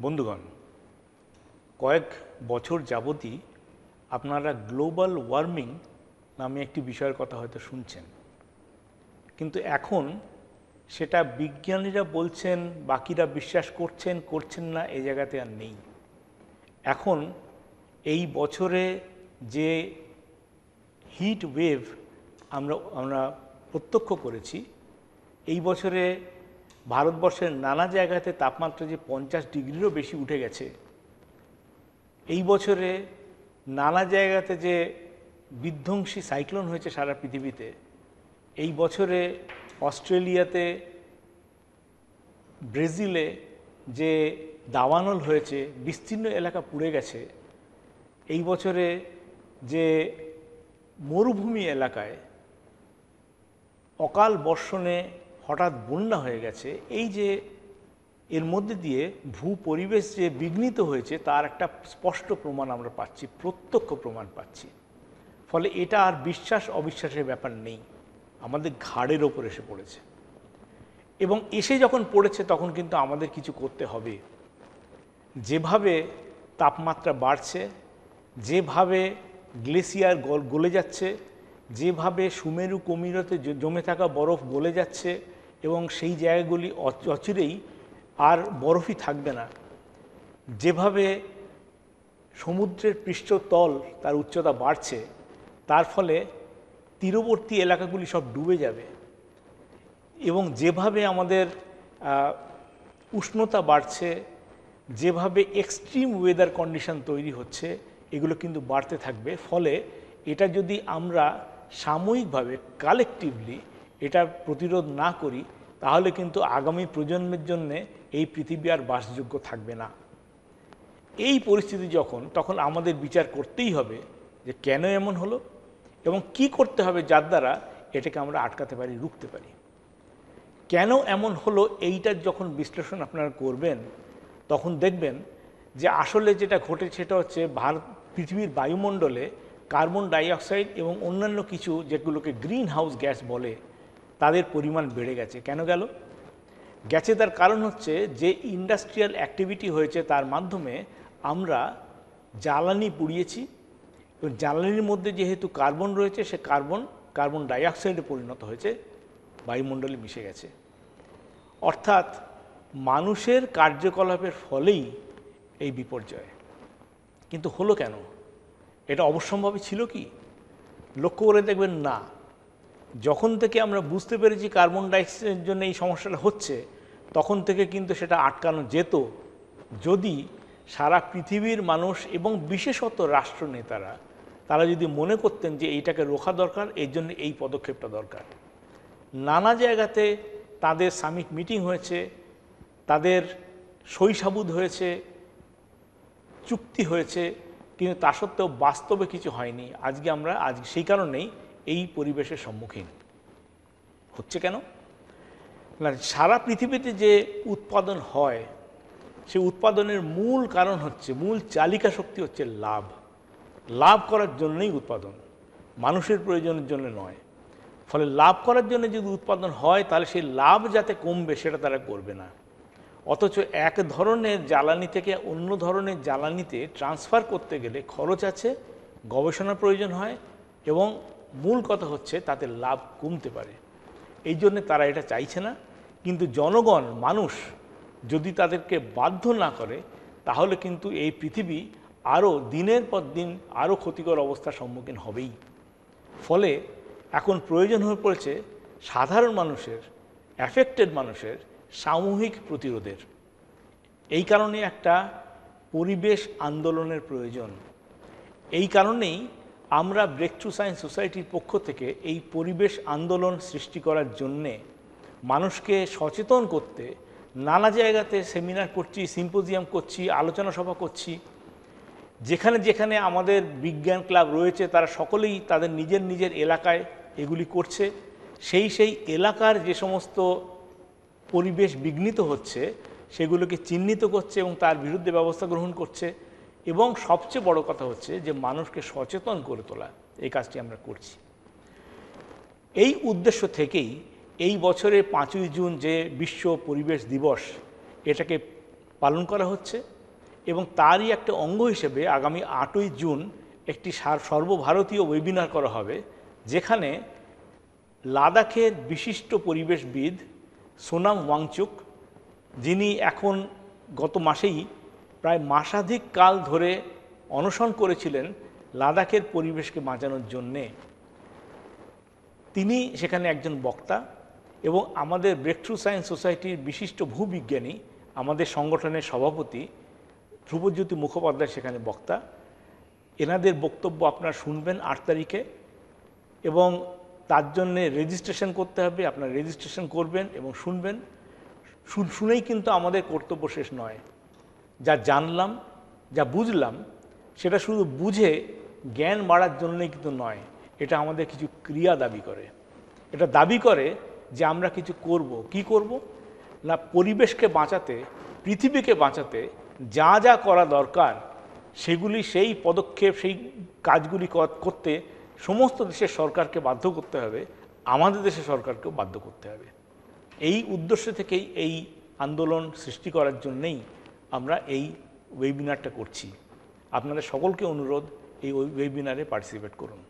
বন্ধুগণ, কয়েক বছর যাবতই আপনারা গ্লোবাল ওয়ার্মিং নামে একটি বিষয়ের কথা হয়তো শুনছেন, কিন্তু এখন সেটা বিজ্ঞানীরা বলছেন, বাকিরা বিশ্বাস করছেন করছেন না, এই জায়গাতে আর নেই। এখন এই বছরে যে হিট ওয়েভ আমরা প্রত্যক্ষ করেছি, এই বছরে ভারতবর্ষের নানা জায়গাতে তাপমাত্রা যে 50 ডিগ্রিরও বেশি উঠে গেছে, এই বছরে নানা জায়গাতে যে বিধ্বংসী সাইক্লোন হয়েছে সারা পৃথিবীতে, এই বছরে অস্ট্রেলিয়াতে, ব্রাজিলে যে দাবানল হয়েছে, বিস্তীর্ণ এলাকা পুড়ে গেছে, এই বছরে যে মরুভূমি এলাকায় অকাল বর্ষণে হঠাৎ বন্যা হয়ে গেছে, এই যে এর মধ্যে দিয়ে পরিবেশ যে বিঘ্নিত হয়েছে তার একটা স্পষ্ট প্রমাণ আমরা পাচ্ছি, প্রত্যক্ষ প্রমাণ পাচ্ছি। ফলে এটা আর বিশ্বাস অবিশ্বাসের ব্যাপার নেই, আমাদের ঘাড়ের ওপর এসে পড়েছে। এবং এসে যখন পড়েছে তখন কিন্তু আমাদের কিছু করতে হবে। যেভাবে তাপমাত্রা বাড়ছে, যেভাবে গ্লেসিয়ার গলে যাচ্ছে, যেভাবে সুমেরু কুমিরতে জমে থাকা বরফ গলে যাচ্ছে এবং সেই জায়গাগুলি অচিরেই আর বরফই থাকবে না, যেভাবে সমুদ্রের পৃষ্ঠতল তার উচ্চতা বাড়ছে, তার ফলে তীরবর্তী এলাকাগুলি সব ডুবে যাবে, এবং যেভাবে আমাদের উষ্ণতা বাড়ছে, যেভাবে এক্সট্রিম ওয়েদার কন্ডিশন তৈরি হচ্ছে, এগুলো কিন্তু বাড়তে থাকবে। ফলে এটা যদি আমরা সাময়িকভাবে কালেকটিভলি এটা প্রতিরোধ না করি, তাহলে কিন্তু আগামী প্রজন্মের জন্যে এই পৃথিবী আর বাসযোগ্য থাকবে না। এই পরিস্থিতি তখন আমাদের বিচার করতেই হবে যে কেন এমন হলো এবং কি করতে হবে যার দ্বারা এটাকে আমরা আটকাতে পারি, রুখতে পারি। কেন এমন হলো এইটার যখন বিশ্লেষণ আপনারা করবেন, তখন দেখবেন যে আসলে যেটা ঘটেছে সেটা হচ্ছে পৃথিবীর বায়ুমণ্ডলে কার্বন ডাইঅক্সাইড এবং অন্যান্য কিছু যেগুলোকে গ্রিন হাউস গ্যাস বলে, তাদের পরিমাণ বেড়ে গেছে। কেন গেছে তার কারণ হচ্ছে যে ইন্ডাস্ট্রিয়াল অ্যাক্টিভিটি হয়েছে, তার মাধ্যমে আমরা জ্বালানি পুড়িয়েছি, এবং জ্বালানির মধ্যে যেহেতু কার্বন রয়েছে, সে কার্বন ডাইঅক্সাইডে পরিণত হয়েছে, বায়ুমণ্ডলে মিশে গেছে। অর্থাৎ মানুষের কার্যকলাপের ফলেই এই বিপর্যয়। কিন্তু হলো কেন? এটা অবশ্যম্ভাবী ছিল কি? লক্ষ্য করে দেখবেন না, যখন থেকে আমরা বুঝতে পেরেছি কার্বন ডাইঅক্সাইডের জন্য এই সমস্যাটা হচ্ছে, তখন থেকে কিন্তু সেটা আটকানো যেত যদি সারা পৃথিবীর মানুষ এবং বিশেষত রাষ্ট্রনেতারা তারা যদি মনে করতেন যে এইটাকে রোখা দরকার, এর জন্য এই পদক্ষেপটা দরকার। নানা জায়গাতে তাদের সামিট মিটিং হয়েছে, তাদের সইসাবুদ হয়েছে, চুক্তি হয়েছে, কিন্তু তা সত্ত্বেও বাস্তবে কিছু হয়নি। আজ সেই কারণেই এই পরিবেশের সম্মুখীন হচ্ছে। কেন না, সারা পৃথিবীতে যে উৎপাদন হয়, সেই উৎপাদনের মূল কারণ হচ্ছে, মূল চালিকা শক্তি হচ্ছে লাভ করার জন্যই উৎপাদন, মানুষের প্রয়োজনের জন্য নয়। ফলে লাভ করার জন্য যদি উৎপাদন হয়, তাহলে সেই লাভ যাতে কমবে সেটা তারা করবে না। অথচ এক ধরনের জ্বালানি থেকে অন্য ধরনের জ্বালানিতে ট্রান্সফার করতে গেলে খরচ আছে, গবেষণার প্রয়োজন হয়, এবং মূল কথা হচ্ছে তাতে লাভ কমতে পারে। এই জন্যে তারা এটা চাইছে না। কিন্তু জনগণ, মানুষ যদি তাদেরকে বাধ্য না করে, তাহলে কিন্তু এই পৃথিবী আরও দিনের পর দিন আরও ক্ষতিকর অবস্থার সম্মুখীন হবেই। ফলে এখন প্রয়োজন হয়ে পড়েছে সাধারণ মানুষের, অ্যাফেক্টেড মানুষের সামূহিক প্রতিরোধের। এই কারণে একটা পরিবেশ আন্দোলনের প্রয়োজন। এই কারণেই আমরা ব্রেকথ্রু সায়েন্স সোসাইটির পক্ষ থেকে এই পরিবেশ আন্দোলন সৃষ্টি করার জন্যে, মানুষকে সচেতন করতে নানা জায়গাতে সেমিনার করছি, সিম্পোজিয়াম করছি, আলোচনা সভা করছি। যেখানে যেখানে আমাদের বিজ্ঞান ক্লাব রয়েছে, তারা সকলেই তাদের নিজের নিজের এলাকায় এগুলি করছে। সেই এলাকার যে সমস্ত পরিবেশ বিঘ্নিত হচ্ছে, সেগুলোকে চিহ্নিত করছে এবং তার বিরুদ্ধে ব্যবস্থা গ্রহণ করছে। এবং সবচেয়ে বড় কথা হচ্ছে যে মানুষকে সচেতন করে তোলা, এই কাজটি আমরা করছি। এই উদ্দেশ্য থেকেই এই বছরের 5ই জুন যে বিশ্ব পরিবেশ দিবস, এটাকে পালন করা হচ্ছে এবং তারই একটা অঙ্গ হিসেবে আগামী 8ই জুন একটি সর্বভারতীয় ওয়েবিনার করা হবে, যেখানে লাদাখের বিশিষ্ট পরিবেশবিদ সোনাম ওয়াংচুক, যিনি এখন গত মাসেই প্রায় মাসাধিক কাল ধরে অনশন করেছিলেন লাদাখের পরিবেশকে বাঁচানোর জন্যে, তিনি সেখানে একজন বক্তা এবং আমাদের ব্রেকথ্রু সায়েন্স সোসাইটির বিশিষ্ট ভূবিজ্ঞানী, আমাদের সংগঠনের সভাপতি ধ্রুবজ্যোতি মুখোপাধ্যায় সেখানে বক্তা। এনাদের বক্তব্য আপনারা শুনবেন 8 তারিখে এবং তার জন্যে রেজিস্ট্রেশন করতে হবে। আপনারা রেজিস্ট্রেশন করবেন এবং শুনবেন। শুনেই কিন্তু আমাদের কর্তব্য শেষ নয়। যা জানলাম, যা বুঝলাম, সেটা শুধু বুঝে জ্ঞান বাড়ার জন্যই কিন্তু নয়, এটা আমাদের কিছু ক্রিয়া দাবি করে। এটা দাবি করে যে আমরা কিছু করব। কি করব না, পরিবেশকে বাঁচাতে, পৃথিবীকে বাঁচাতে যা যা করা দরকার সেগুলি, সেই পদক্ষেপ, সেই কাজগুলি করতে সমস্ত দেশের সরকারকে বাধ্য করতে হবে, আমাদের দেশের সরকারকেও বাধ্য করতে হবে। এই উদ্দেশ্য থেকেই এই আন্দোলন সৃষ্টি করার জন্যেই আমরা এই ওয়েবিনারটা করছি। আপনাদের সকলকে অনুরোধ, এই ওয়েবিনারে পার্টিসিপেট করুন।